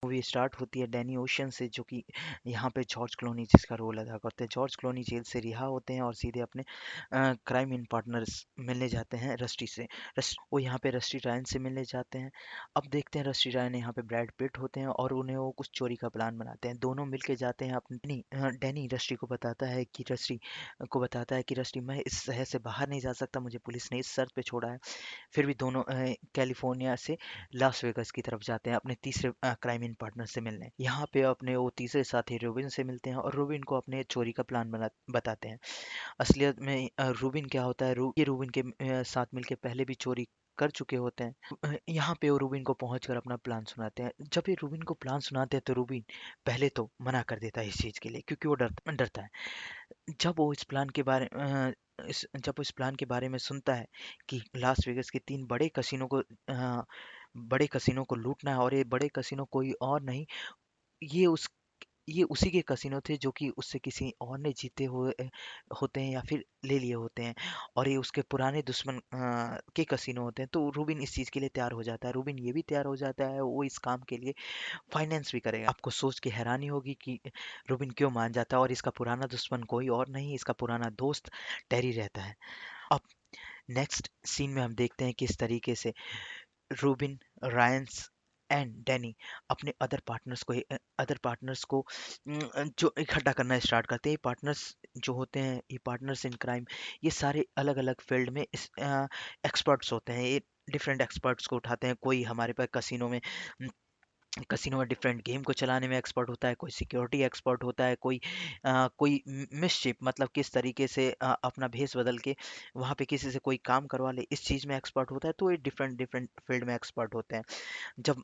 Movie start होती है Danny ocean से, जो कि यहाँ पे जॉर्ज क्लोनी जिसका रोल अदा करते हैं। जॉर्ज क्लोनी जेल से रिहा होते हैं और सीधे अपने क्राइम इन पार्टनर्स मिलने जाते हैं रस्टी से। वो यहाँ पे रस्टी रायन से मिलने जाते हैं। अब देखते हैं रस्टी रायन यहाँ पे ब्रैड पिट होते हैं और उन्हें वो कुछ चोरी का प्लान बनाते हैं। दोनों मिलके जाते हैं अपनी डैनी रस्टी को बताता है कि रस्टी मैं इस शहर से बाहर नहीं जा सकता, मुझे पुलिस ने इस शर्त पे छोड़ा है। फिर भी दोनों कैलिफोर्निया से लास वेगास की तरफ जाते हैं अपने तीसरे क्राइम इन पार्टनर से मिलने। यहाँ पे अपने वो तीसरे साथी रूबिन से मिलते हैं और रूबिन को अपने चोरी का प्लान बताते हैं। असलियत में रूबिन क्या होता है, ये रूबिन के साथ मिलके पहले भी चोरी कर चुके होते हैं। यहाँ पे वो रूबिन को पहुंचकर अपना प्लान सुनाते हैं। जब ये रूबिन को प्लान सुनाते हैं तो रूबिन पहले तो मना कर देता है इस चीज़ के लिए, क्योंकि वो डरता है। जब वो इस प्लान के बारे जब वो इस प्लान के बारे में सुनता है कि लास वेगास के 3 बड़े कसिनो को लूटना है, और ये बड़े कसिनो कोई और नहीं, ये उस ये उसी के कसिनो थे जो कि उससे किसी और ने जीते हुए होते हैं या फिर ले लिए होते हैं, और ये उसके पुराने दुश्मन के कसिनो होते हैं। तो रूबिन इस चीज़ के लिए तैयार हो जाता है। रूबिन ये भी तैयार हो जाता है, वो इस काम के लिए फाइनेंस भी करेगा। आपको सोच के हैरानी होगी कि रूबिन क्यों मान जाता है, और इसका पुराना दुश्मन कोई और नहीं, इसका पुराना दोस्त टेरी रहता है। अब नेक्स्ट सीन में हम देखते हैं किस तरीके से रूबिन, रायंस एंड डैनी अपने अदर पार्टनर्स को जो इकट्ठा करना स्टार्ट करते हैं। ये पार्टनर्स जो होते हैं, ये पार्टनर्स इन क्राइम, ये सारे अलग अलग फील्ड में एक्सपर्ट्स होते हैं। ये डिफरेंट एक्सपर्ट्स को उठाते हैं। कोई हमारे पास कसिनो में डिफरेंट गेम को चलाने में एक्सपर्ट होता है, कोई सिक्योरिटी एक्सपर्ट होता है, कोई मिसशिप मतलब किस तरीके से अपना भेस बदल के वहाँ पे किसी से कोई काम करवा ले, इस चीज़ में एक्सपर्ट होता है। तो ये डिफरेंट डिफरेंट फील्ड में एक्सपर्ट होते हैं। जब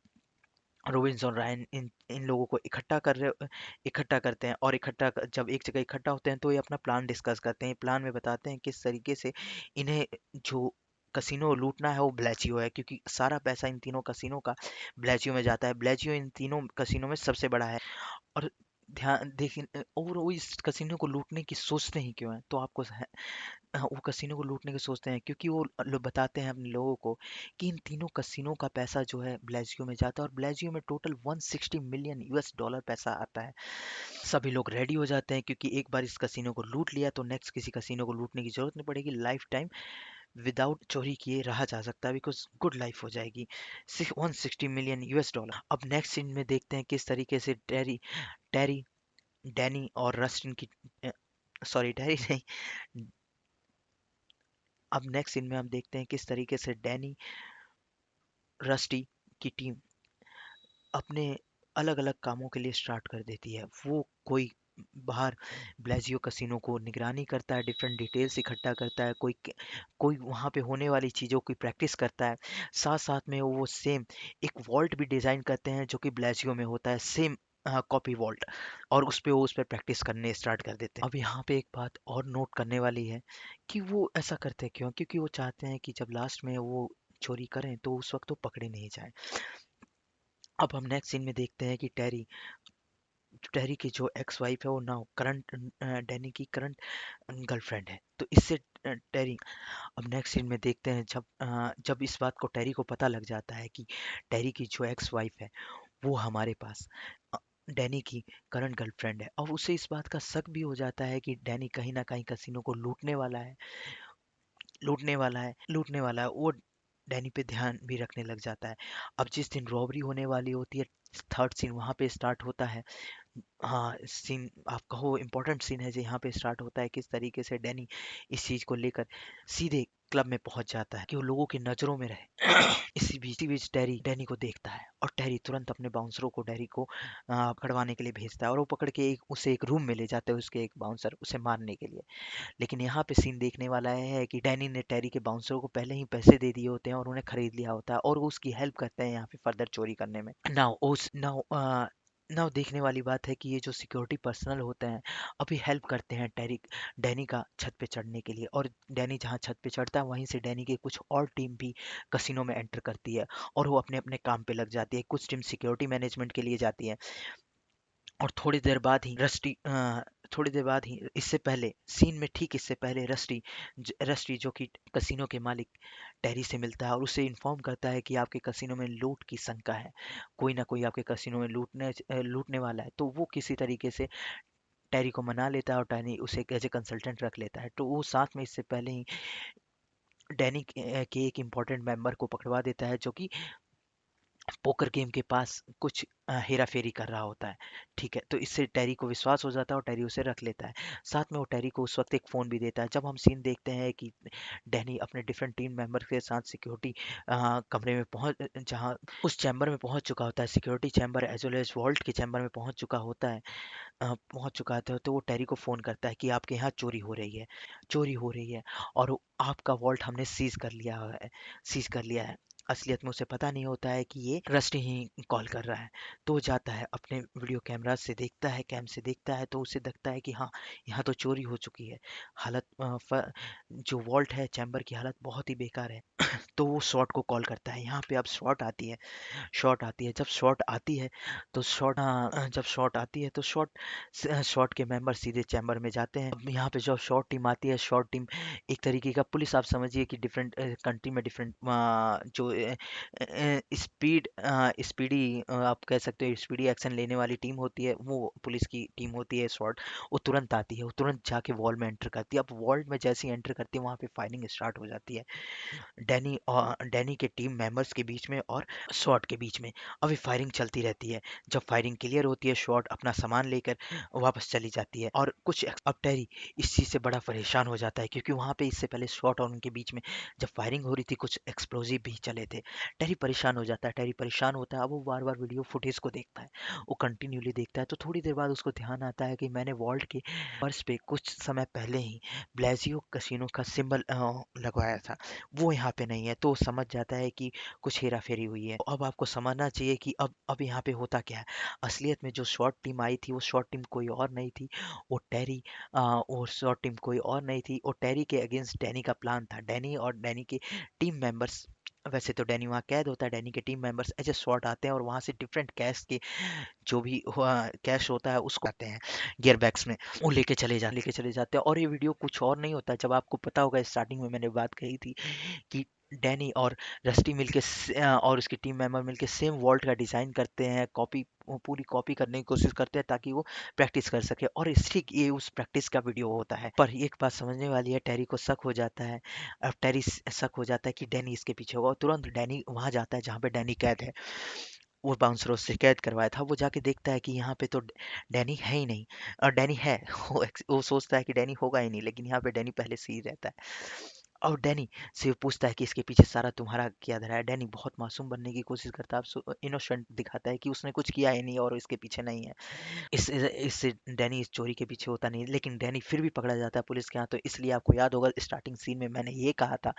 रोबिन्स और रायन इन इन लोगों को इकट्ठा करते हैं, और जब एक जगह इकट्ठा होते हैं तो ये अपना प्लान डिस्कस करते हैं। प्लान में बताते हैं किस तरीके से इन्हें जो कसिनो लूटना है वो ब्लेचियो है, क्योंकि सारा पैसा इन तीनों कसिनो का ब्लेचियो में जाता है। ब्लेचियो इन तीनों कसिनो में सबसे बड़ा है। और ध्यान देखिए, और वो इस कसिनो को लूटने की सोचते ही क्यों हैं, तो वो कसिनो को लूटने की सोचते हैं क्योंकि वो लोग बताते हैं अपने लोगों को कि इन तीनों कसिनो का पैसा जो है ब्लेजियो में जाता है, और ब्लेजियो में टोटल 160 मिलियन यूएस डॉलर पैसा आता है। सभी लोग रेडी हो जाते हैं, क्योंकि एक बार इस कसिनो को लूट लिया तो नेक्स्ट किसी कसिनो को लूटने की जरूरत नहीं पड़ेगी। लाइफ टाइम विदाउट चोरी किए रहा जा सकता है, बिकॉज गुड लाइफ हो जाएगी। 160 मिलियन यूएस डॉलर। अब नेक्स्ट सीन में देखते हैं किस तरीके से टेरी डैनी और रस्टिन की सॉरी टेरी नहीं, अब नेक्स्ट सीन में हम देखते हैं किस तरीके से डैनी, रस्टी की टीम अपने अलग अलग कामों के लिए स्टार्ट कर देती है। वो कोई बाहर ब्लाजियो कसिनो को निगरानी करता है, डिफरेंट डिटेल्स इकट्ठा करता है, कोई वहाँ पे होने वाली चीज़ों की प्रैक्टिस करता है। साथ साथ में वो सेम एक वॉल्ट भी डिज़ाइन करते हैं जो कि ब्लाजियो में होता है, सेम कॉपी वॉल्ट, और उस पर प्रैक्टिस करने स्टार्ट कर देते हैं। अब यहाँ पे एक बात और नोट करने वाली है कि वो ऐसा करते क्यों, क्योंकि वो चाहते हैं कि जब लास्ट में वो चोरी करें तो उस वक्त वो पकड़े नहीं जाए। अब हम नेक्स्ट सीन में देखते हैं कि टेरी की जो एक्स वाइफ है वो नाउ करंट डैनी की करंट गर्लफ्रेंड है। तो इससे टेरी, अब नेक्स्ट सीन में देखते हैं जब इस बात को टेरी को पता लग जाता है कि टेरी की जो एक्स वाइफ है वो हमारे पास अ, डैनी की करंट गर्लफ्रेंड है, और उसे इस बात का शक भी हो जाता है कि डैनी कहीं ना कहीं कसिनो को लूटने वाला है। वो डैनी पे ध्यान भी रखने लग जाता है। अब जिस दिन रॉबरी होने वाली होती है, थर्ड सीन वहाँ पे स्टार्ट होता है। हाँ, सीन आप कहो इम्पोर्टेंट सीन है जो यहाँ पे स्टार्ट होता है, किस तरीके से डैनी इस चीज़ को लेकर सीधे क्लब में पहुंच जाता है कि वो लोगों की नज़रों में रहे। इसी बीच टेरी डैनी को देखता है, और टेरी तुरंत अपने बाउंसरों को डैनी को पकड़वाने के लिए भेजता है, और वो पकड़ के उसे एक रूम में ले जाते हैं, उसके एक बाउंसर उसे मारने के लिए। लेकिन यहाँ पे सीन देखने वाला है कि डैनी ने टेरी के बाउंसरों को पहले ही पैसे दे दिए होते हैं और उन्हें खरीद लिया होता है, और वो उसकी हेल्प करते हैं यहाँ पे फर्दर चोरी करने में। नाउ देखने वाली बात है कि ये जो सिक्योरिटी पर्सनल होते हैं अभी हेल्प करते हैं डैनी का छत पे चढ़ने के लिए, और डैनी जहाँ छत पे चढ़ता है वहीं से डैनी की कुछ और टीम भी कसिनो में एंटर करती है, और वो अपने अपने काम पे लग जाती है। कुछ टीम सिक्योरिटी मैनेजमेंट के लिए जाती है, और थोड़ी देर बाद ही इससे पहले सीन में, ठीक इससे पहले रस्टी जो कि कसिनो के मालिक टेरी से मिलता है और उसे इन्फॉर्म करता है कि आपके कसिनो में लूट की शंका है, कोई ना कोई आपके कसिनो में लूटने वाला है। तो वो किसी तरीके से टेरी को मना लेता है और टैनी उसे एज ए कंसल्टेंट रख लेता है। तो वो साथ में इससे पहले ही डैनी के एक इम्पोर्टेंट मेंबर को पकड़वा देता है, जो कि पोकर गेम के पास कुछ हेरा फेरी कर रहा होता है। ठीक है, तो इससे टेरी को विश्वास हो जाता है और टेरी उसे रख लेता है। साथ में वो टेरी को उस वक्त एक फ़ोन भी देता है। जब हम सीन देखते हैं कि डैनी अपने डिफरेंट टीम मेंबर के साथ सिक्योरिटी कमरे में पहुंच जहां उस चैम्बर में पहुंच चुका होता है, security chamber as well as vault के चैम्बर में पहुंच चुका होता है, पहुंच चुका था, तो वो टेरी को फ़ोन करता है कि आपके यहाँ चोरी हो रही है और आपका वॉल्ट हमने सीज कर लिया है। असलियत में उसे पता नहीं होता है कि ये रस्टी ही कॉल कर रहा है। तो वो जाता है अपने वीडियो कैमरा से देखता है, कैम से देखता है, तो उसे लगता है कि हाँ, यहाँ तो चोरी हो चुकी है। हालत जो वॉल्ट है चैम्बर की हालत बहुत ही बेकार है। तो वो शॉट को कॉल करता है। यहाँ पे अब शॉट आती है। जब शॉट आती है तो शॉट के मेंबर सीधे चैम्बर में जाते हैं। अब यहाँ पे जब शॉट टीम आती है, शॉट टीम एक तरीके का पुलिस, आप समझिए कि डिफरेंट कंट्री में डिफरेंट जो स्पीडी आप कह सकते हो स्पीडी एक्शन लेने वाली टीम होती है, वो पुलिस की टीम होती है शॉट। वो तुरंत आती है, वो तुरंत जाके वॉल में एंटर करती है। अब वॉल में जैसे ही एंटर करती है, वहाँ पे फायरिंग स्टार्ट हो जाती है डैनी के टीम मेंबर्स के बीच में और शॉट के बीच में। अब ये फायरिंग चलती रहती है। जब फायरिंग क्लियर होती है, शॉट अपना सामान लेकर वापस चली जाती है। और अब टेरी इस चीज़ से बड़ा परेशान हो जाता है, क्योंकि वहाँ पे इससे पहले शॉट और उनके बीच में जब फायरिंग हो रही थी, कुछ एक्सप्लोजिव भी चले थे। टेरी परेशान हो जाता है, टेरी परेशान होता है। अब वो बार बार वीडियो फुटेज को देखता है, वो कंटिन्यूली देखता है। तो थोड़ी देर बाद उसको ध्यान आता है कि मैंने वॉल्ट के फर्श पे कुछ समय पहले ही ब्लाजियो कसिनो का सिंबल लगवाया था, वो यहाँ पे नहीं है। तो वो समझ जाता है कि कुछ हेरा फेरी हुई है। अब आपको समझना चाहिए कि अब यहाँ पे होता क्या है। असलियत में जो शॉर्ट टीम आई थी, वो शॉर्ट टीम कोई और नहीं थी, वो टेरी और शॉर्ट टीम कोई और नहीं थी। और टेरी के अगेंस्ट डैनी का प्लान था। डैनी और डैनी के टीम मेंबर्स, वैसे तो डैनी वहाँ कैद होता है, डैनी के team members as a shot आते हैं और वहाँ से डिफरेंट कैश के जो भी कैश होता है उसको आते हैं गियर बैग्स में, वो लेके चले जाते हैं। और ये वीडियो कुछ और नहीं होता। जब आपको पता होगा, स्टार्टिंग में मैंने बात कही थी कि डैनी और रस्टी और उसकी टीम मेंबर मिलके सेम वॉल्ट का डिज़ाइन करते हैं, पूरी कॉपी करने की कोशिश करते हैं ताकि वो प्रैक्टिस कर सके। और ठीक ये उस प्रैक्टिस का वीडियो होता है। पर एक बात समझने वाली है, टेरी को शक हो जाता है। अब शक हो जाता है कि डैनी इसके पीछे होगा, और तुरंत डैनी वहां जाता है जहाँ पे डैनी कैद है। वो बाउंसर उससे कैद करवाया था। वो जाके देखता है कि यहाँ पे तो डैनी है ही नहीं, और डैनी है। वो सोचता है कि डैनी होगा ही नहीं, लेकिन यहाँ पे डैनी पहले से ही रहता है। और डैनी से वो पूछता है कि इसके पीछे सारा तुम्हारा क्या धरा है। डैनी बहुत मासूम बनने की कोशिश करता है, इनोसेंट दिखाता है कि उसने कुछ किया ही नहीं और इसके पीछे नहीं है। इससे डैनी इस चोरी के पीछे होता नहीं, लेकिन डैनी फिर भी पकड़ा जाता है पुलिस के हाथों। इसलिए आपको याद होगा, स्टार्टिंग सीन में मैंने ये कहा था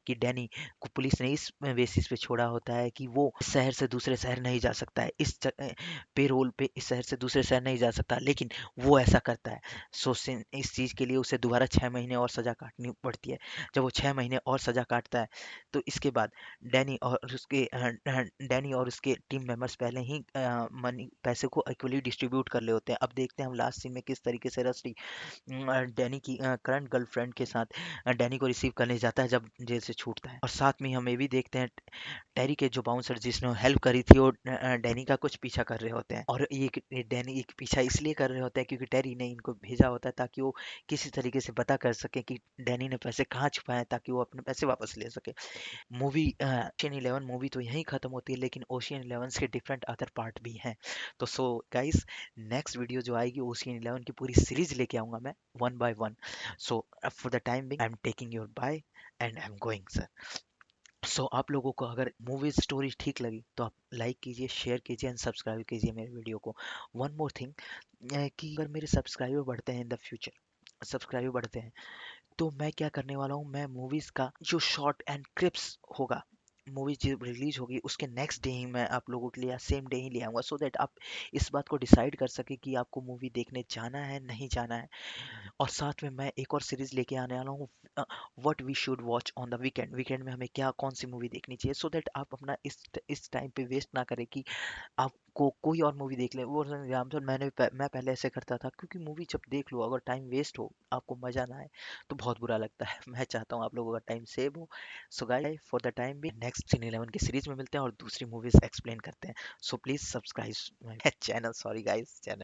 कि डैनी को पुलिस ने इस बेसिस पे छोड़ा होता है कि वो इस शहर से दूसरे शहर नहीं जा सकता है, पेरोल पे इस शहर से दूसरे शहर नहीं जा सकता, लेकिन वो ऐसा करता है। इस चीज़ के लिए उसे दोबारा 6 महीने और सज़ा काटनी पड़ती है। जब वो 6 महीने और सज़ा काटता है, तो इसके बाद डैनी और उसके टीम मेंबर्स पहले ही मनी पैसे को इक्वली डिस्ट्रीब्यूट कर ले होते हैं। अब देखते हैं हम लास्ट सीन में किस तरीके से रस्टी डैनी की करंट गर्लफ्रेंड के साथ डैनी को रिसीव करने जाता है जब जेल से छूटता है। और साथ में हम ये भी देखते हैं, टेरी के जो बाउंसर जिसने हेल्प करी थी, वो डैनी का कुछ पीछा कर रहे होते हैं। और ये डैनी एक पीछा इसलिए कर रहे होते हैं क्योंकि टेरी ने इनको भेजा होता है ताकि वो किसी तरीके से पता कर सके कि डैनी ने पैसे कहाँ छुपाए हैं, ताकि वो अपने पैसे वापस ले सके। ओशियन 11 मूवी तो यहीं खत्म होती है, लेकिन ओशियन 11 के डिफरेंट अदर पार्ट भी हैं। तो सो गाइस, नेक्स्ट वीडियो जो आएगी ओशियन 11 की पूरी सीरीज लेके आऊंगा मैं, one by one. So for the time being I am taking your bye and I am going sir. सो आप लोगों को अगर मूवी स्टोरी ठीक लगी तो आप लाइक कीजिए, शेयर कीजिए एंड सब्सक्राइब कीजिए मेरे वीडियो को। वन मोर थिंग, कि अगर मेरे सब्सक्राइबर बढ़ते हैं इन द फ्यूचर, सब्सक्राइबर बढ़ते हैं, तो मैं क्या करने वाला हूँ, मैं मूवीज़ का जो शॉर्ट एंड क्लिप्स होगा मूवी जब रिलीज होगी उसके नेक्स्ट डे ही मैं आप लोगों के लिए, या सेम डे ही ले आऊँगा, सो दैट आप इस बात को डिसाइड कर सकें कि आपको मूवी देखने जाना है, नहीं जाना है। और साथ में मैं एक और सीरीज लेके आने वाला हूँ, what we should watch on the weekend. Weekend में हमें क्या कौन सी मूवी देखनी चाहिए, सो दैट आप अपना इस टाइम पे वेस्ट ना करें कि आपको कोई और मूवी देख ले। वो फॉर एग्जाम्पल मैं पहले ऐसे करता था, क्योंकि मूवी जब देख लो अगर टाइम वेस्ट हो, आपको मज़ा ना आए, तो बहुत बुरा लगता है। मैं चाहता हूँ आप लोगों का टाइम सेव हो। So guys, for the time भी नेक्स्ट सीन 11 की सीरीज में मिलते हैं और दूसरी मूवीज एक्सप्लेन करते हैं। So please subscribe my channel, sorry guys, channel